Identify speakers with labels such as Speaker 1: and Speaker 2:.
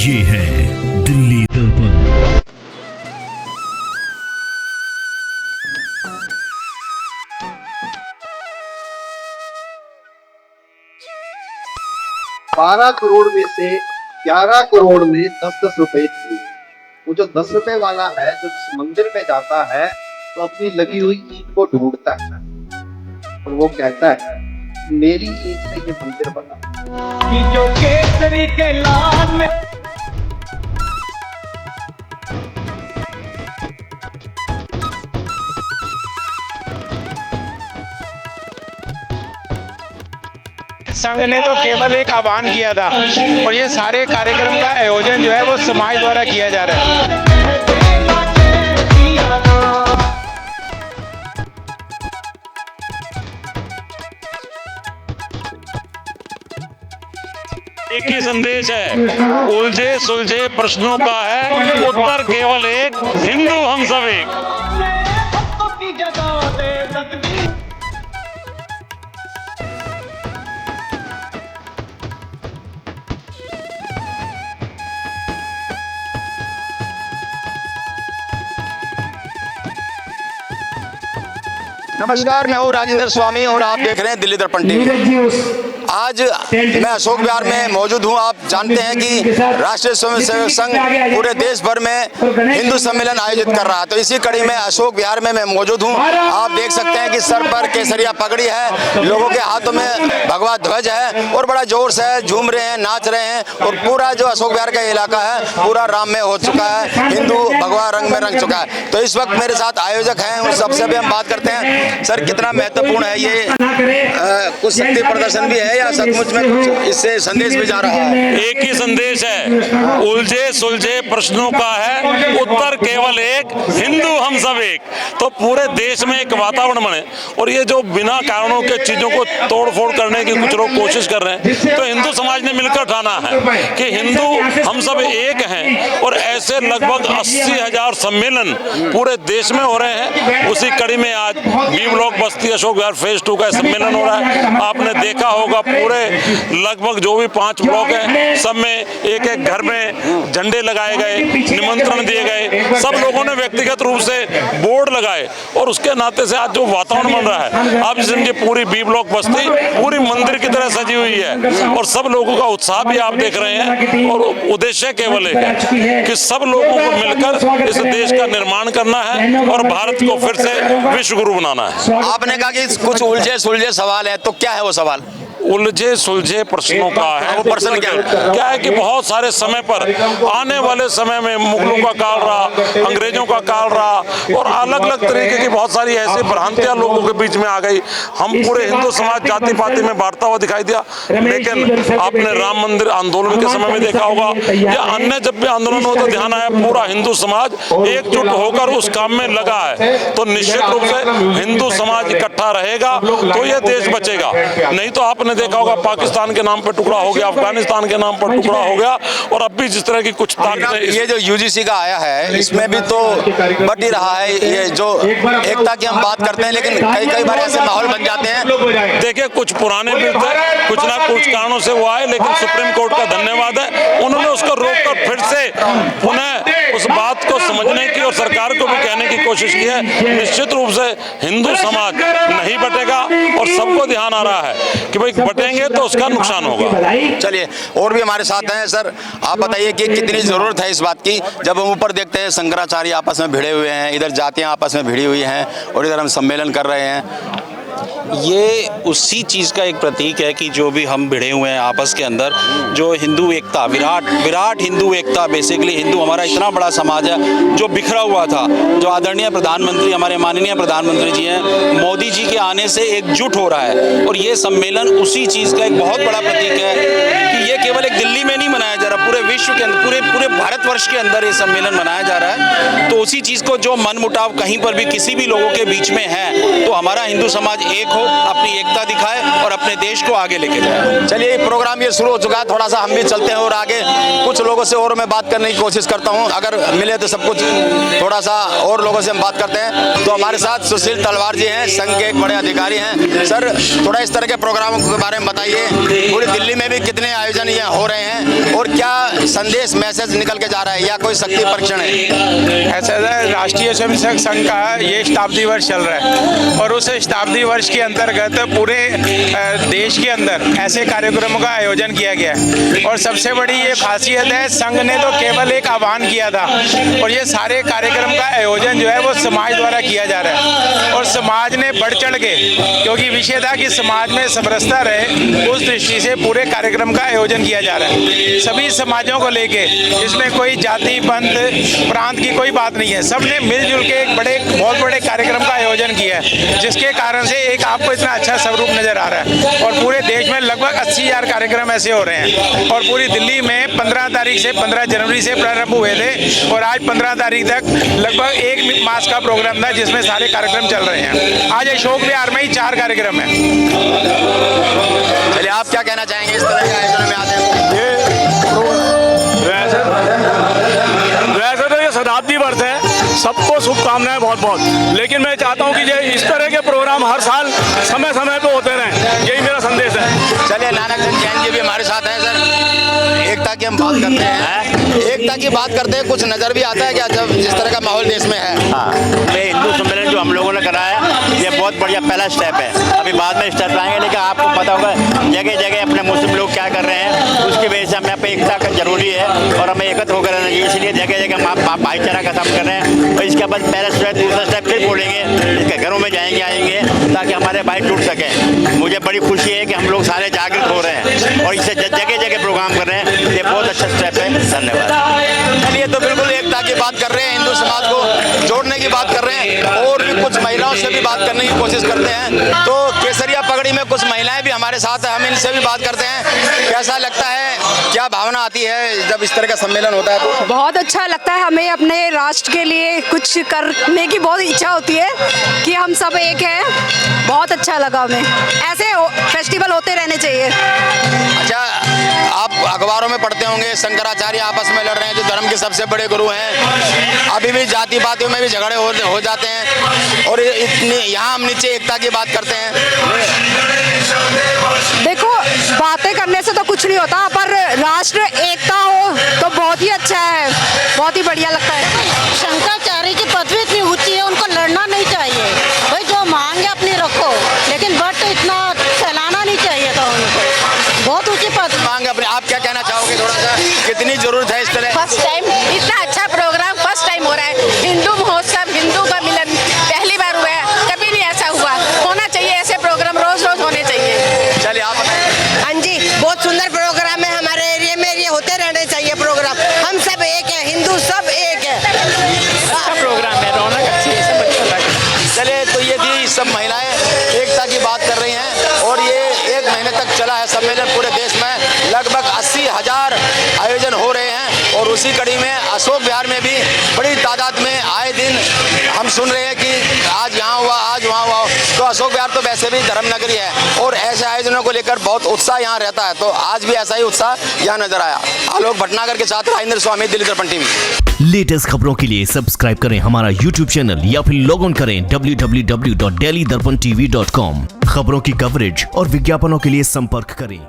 Speaker 1: ये है दिल्ली दर्पण।
Speaker 2: बारह करोड़ में से 11 करोड़ में 10-10 रुपए थे। वो जो 10 रुपए वाला है जो इस मंदिर में जाता है तो अपनी लगी हुई ईंट को ढूंढता है और वो कहता है मेरी ईंट से ये मंदिर बना।
Speaker 3: कि जो केसरी के लाल में
Speaker 4: संघ ने तो केवल एक आह्वान किया था और ये सारे कार्यक्रम का आयोजन जो है वो समाज द्वारा किया जा रहा है।
Speaker 5: एक ही संदेश है, उलझे सुलझे प्रश्नों का है उत्तर केवल एक, हिंदू हम सब एक।
Speaker 6: नमस्कार, मैं हूँ राजेंद्र स्वामी और आप देख रहे हैं दिल्ली दर्पण टीवी। आज मैं अशोक विहार में मौजूद हूँ। आप जानते हैं कि राष्ट्रीय स्वयंसेवक संघ पूरे देश भर में हिंदू सम्मेलन आयोजित कर रहा है, तो इसी कड़ी में अशोक विहार में मैं मौजूद हूँ। आप देख सकते हैं कि सर पर केसरिया पगड़ी है, लोगों के हाथों में भगवा ध्वज है और बड़ा जोर से झूम रहे हैं, नाच रहे हैं और पूरा जो अशोक विहार का इलाका है पूरा राममय हो चुका है, हिंदू भगवा रंग में रंग चुका है। तो इस वक्त मेरे साथ आयोजक हैं, उन सबसे भी हम बात करते हैं। सर, कितना महत्वपूर्ण है ये, कुछ शक्ति प्रदर्शन भी है या सचमुच में कुछ इससे संदेश भी जा रहा है?
Speaker 5: एक ही संदेश है, उलझे सुलझे प्रश्नों का है उत्तर केवल एक, हिंदू हम सब एक। तो पूरे देश में एक वातावरण बने और ये जो बिना कारणों के चीजों को तोड़ फोड़ करने की कुछ लोग कोशिश कर रहे हैं, तो हिंदू समाज ने मिलकर ठाना है कि हिंदू हम सब एक हैं और ऐसे लगभग 80,000 सम्मेलन पूरे देश में हो रहे हैं। उसी कड़ी में आज बी ब्लॉक बस्ती अशोक विहार फेज 2 का सम्मेलन हो रहा है। आपने देखा होगा पूरे लगभग जो भी 5 ब्लॉक हैं सब में एक एक घर में झंडे लगाए गए, निमंत्रण दिए गए, सब लोगों ने व्यक्तिगत रूप से बोर्ड लगाए और उसके नाते से आज जो वातावरण बन रहा है, आप जिनकी पूरी बी ब्लॉक बस्ती पूरी मंदिर की तरह सजी हुई है और सब लोगों का उत्साह भी आप देख रहे हैं। और उद्देश्य केवल एक है कि सब लोगों को मिलकर इस देश का निर्माण करना है और भारत को फिर से विश्व गुरु बनाना है।
Speaker 6: आपने कहा कि कुछ उलझे सुलझे सवाल है, तो क्या है वो सवाल?
Speaker 5: उलझे सुलझे प्रश्नों का है।
Speaker 6: वो प्रश्न
Speaker 5: क्या है कि बहुत सारे समय पर आने वाले समय में मुगलों का काल रहा, अंग्रेजों का काल रहा और अलग अलग तरीके की बहुत सारी ऐसी भ्रांतियां लोगों के बीच में आ गई। हम पूरे हिंदू समाज जाति पाति में बांटता हुआ दिखाई दिया, लेकिन आपने राम मंदिर आंदोलन के समय में देखा होगा या अन्य जब भी आंदोलन हो तो ध्यान आया पूरा हिंदू समाज एकजुट होकर उस काम में लगा है। तो निश्चित रूप से हिंदू समाज इकट्ठा रहेगा तो यह देश बचेगा, नहीं तो आपने देखा होगा पाकिस्तान के नाम पर टुकड़ा हो गया, अफगानिस्तान के नाम पर टुकड़ा हो गया और अब भी जिस तरह की कुछ ताकतें
Speaker 6: ये जो यूजीसी का आया है इसमें भी तो बट ही रहा है। ये जो एकता की हम बात करते हैं लेकिन कई बार ऐसे माहौल बन जाते हैं।
Speaker 5: देखिए, कुछ पुराने बिल थे, कुछ ना कुछ कारणों से वो आए, लेकिन सुप्रीम कोर्ट का धन्यवाद है, उन्होंने उसको रोककर फिर से पुनः उस बात को समझने की और सरकार को भी कहने की कोशिश की है। निश्चित रूप से हिंदू समाज नहीं बटेगा और सबको ध्यान आ रहा है कि भाई बटेंगे तो उसका नुकसान होगा।
Speaker 6: चलिए, और भी हमारे साथ हैं। सर, आप बताइए कि कितनी जरूरत है इस बात की, जब हम ऊपर देखते हैं शंकराचार्य आपस में भिड़े हुए हैं, इधर जातियां आपस में भिड़ी हुई हैं और इधर हम सम्मेलन कर रहे हैं।
Speaker 7: ये उसी चीज़ का एक प्रतीक है कि जो भी हम भिड़े हुए हैं आपस के अंदर, जो हिंदू एकता, विराट हिंदू एकता, बेसिकली हिंदू हमारा इतना बड़ा समाज है जो बिखरा हुआ था, जो आदरणीय प्रधानमंत्री, हमारे माननीय प्रधानमंत्री जी हैं, मोदी जी के आने से एकजुट हो रहा है और ये सम्मेलन उसी चीज़ का एक बहुत बड़ा प्रतीक है कि ये केवल एक दिल्ली में नहीं मनाया जा रहा, पूरे विश्व के अंदर, पूरे भारतवर्ष के अंदर ये सम्मेलन मनाया जा रहा है। तो उसी चीज़ को, जो मनमुटाव कहीं पर भी किसी भी लोगों के बीच में है, तो हमारा हिंदू समाज एक हो, अपनी एकता दिखाए और अपने देश को आगे लेके जाए।
Speaker 6: चलिए, प्रोग्राम ये शुरू हो चुका है, थोड़ा सा हम भी चलते हैं और आगे कुछ लोगों से और मैं बात करने की कोशिश करता हूँ, अगर मिले तो सब कुछ थोड़ा सा और लोगों से हम बात करते हैं। तो हमारे साथ सुशील तलवार जी हैं, संघ के एक बड़े अधिकारी हैं। सर, थोड़ा इस तरह के प्रोग्रामों के बारे में बताइए, पूरी दिल्ली में भी कितने आयोजन ये यहाँ हो रहे हैं और क्या संदेश मैसेज निकल के जा रहा है या कोई शक्ति परीक्षण है?
Speaker 4: ऐसा है, राष्ट्रीय स्वयंसेवक संघ का ये शताब्दी वर्ष चल रहा है और उस शताब्दी वर्ष के अंतर्गत पूरे देश के अंदर ऐसे कार्यक्रमों का आयोजन किया गया है। और सबसे बड़ी ये खासियत है, संघ ने तो केवल एक आह्वान किया था और ये सारे कार्यक्रम का आयोजन जो है वो समाज द्वारा किया जा रहा है और समाज ने बढ़ चढ़ के, क्योंकि विषय था कि समाज में समरसता रहे, उस दृष्टि से पूरे कार्यक्रम का आयोजन किया जा रहा है। सभी समाजों को लेके, इसमें कोई जाति पंथ प्रांत की कोई बात नहीं है, सबने मिलजुल के एक बहुत बड़े कार्यक्रम का आयोजन किया है, जिसके कारण से एक आपको इतना अच्छा स्वरूप नजर आ रहा है। और पूरे देश में लगभग 80,000 कार्यक्रम ऐसे हो रहे हैं और पूरी दिल्ली में 15 तारीख से 15 जनवरी से प्रारंभ हुए थे और आज 15 तारीख तक लगभग 1 मास का प्रोग्राम था, जिसमें सारे कार्यक्रम चल रहे हैं। आज अशोक विहार में ही 4 कार्यक्रम है।
Speaker 6: चलिए, आप क्या कहना चाहेंगे इस तरह के आयोजन में आते हैं?
Speaker 8: वैसे तो ये शताब्दी वर्ष है, सबको शुभकामनाएं बहुत बहुत, लेकिन मैं चाहता हूं कि ये इस तरह के प्रोग्राम हर साल समय समय पे होते रहें, यही मेरा संदेश है।
Speaker 6: चलिए, नानक चंद जैन जी भी हमारे साथ हैं। सर, एकता की हम बात करते हैं, एकता की बात करते हैं, कुछ नजर भी आता है क्या जब जिस तरह का माहौल देश में है?
Speaker 9: हाँ, ये हिंदू सम्मेलन जो हम लोगों ने कराया, ये बहुत बढ़िया पहला स्टेप है। अभी बाद में स्टेप आएंगे, लेकिन आपको पता होगा जगह जगह अपने मुस्लिम लोग क्या कर रहे हैं, उसकी वजह से हमें यहाँ पे एकता का जरूरी है और हमें एकत्र होकर रहना चाहिए। इसलिए जगह जगह हम भाईचारा का काम कर रहे हैं और इसके बाद पहला स्टेप, दूसरा स्टेप फिर बोलेंगे, इसके घरों में जाएंगे आएंगे ताकि हमारे भाई जुड़ सकें। मुझे बड़ी खुशी है कि हम लोग सारे जागृत हो रहे हैं और इससे जगह जगह प्रोग्राम कर रहे हैं, ये बहुत अच्छा स्टेप है। धन्यवाद।
Speaker 6: चलिए, तो बिल्कुल एकता की बात कर रहे हैं, हिंदू समाज को जोड़ने की बात कर रहे हैं और भी कुछ महिलाओं से भी बात करने की कोशिश करते हैं। तो केसरिया पगड़ी में कुछ महिलाएं भी हमारे साथ हैं, हम इनसे भी बात करते हैं। कैसा लगता है, क्या भावना आती है जब इस तरह का सम्मेलन होता है? तो
Speaker 10: बहुत अच्छा लगता है, हमें अपने राष्ट्र के लिए कुछ करने की बहुत इच्छा होती है कि हम सब एक हैं। बहुत अच्छा लगा हमें, ऐसे फेस्टिवल होते रहने चाहिए।
Speaker 6: अच्छा, आप अखबारों में पढ़ते होंगे शंकराचार्य आपस में लड़ रहे हैं, जो धर्म के सबसे बड़े गुरु हैं। अभी भी जाति पातियों में भी झगड़े हो जाते हैं और इतनी यहाँ हम नीचे एकता की बात करते हैं।
Speaker 10: देखो, बातें करने से तो कुछ नहीं होता, पर राष्ट्र एकता हो तो बहुत ही अच्छा है, बहुत ही बढ़िया लगता है।
Speaker 11: शंकराचार्य की पदवी इतनी ऊंची है, उनको लड़ना नहीं चाहिए भाई, जो मांगे अपनी रखो, लेकिन वट इतना फैलाना नहीं चाहिए था उनको। बहुत ऊंची पदवी
Speaker 6: मांगे अपने। आप क्या कहना चाहोगे, थोड़ा सा कितनी जरूरत है इस तरह?
Speaker 10: फर्स्ट टाइम इतना अच्छा प्रोग्राम फर्स्ट टाइम हो रहा है, हिंदू महोत्सव, हिंदू का मिलन पहली बार हुआ है, कभी नहीं ऐसा हुआ। होना चाहिए ऐसे प्रोग्राम, रोज रोज होने चाहिए।
Speaker 6: चलिए, आप बताएं।
Speaker 11: हाँ जी, बहुत सुंदर प्रोग्राम है हमारे एरिया में, ये होते रहने चाहिए प्रोग्राम। हम सब एक है, हिंदू सब एक है।
Speaker 4: अच्छा प्रोग्राम है, रौनक अच्छी है, सब अच्छा लगा।
Speaker 6: चलिए, तो ये थी सब महिलाएं एकता की बात कर रही हैं और ये 1 महीने तक चला है सम्मेलन। पूरे देश में लगभग 80,000 आयोजन हो रहे हैं और उसी कड़ी में अशोक विहार में भी बड़ी तादाद में आए दिन हम सुन रहे हैं कि आज यहाँ हुआ, आज वहाँ हुआ। तो अशोक विहार तो वैसे भी धर्म नगरी है और ऐसे आयोजनों को लेकर बहुत उत्साह यहाँ रहता है, तो आज भी ऐसा ही उत्साह यहाँ नजर आया। आलोक भटनागर के साथ राजेंद्र स्वामी, दिल्ली दर्पण टीवी।
Speaker 1: लेटेस्ट खबरों के लिए सब्सक्राइब करें हमारा YouTube चैनल या फिर लॉग ऑन करें www.delhidarpantv.com। खबरों की कवरेज और विज्ञापनों के लिए संपर्क करें।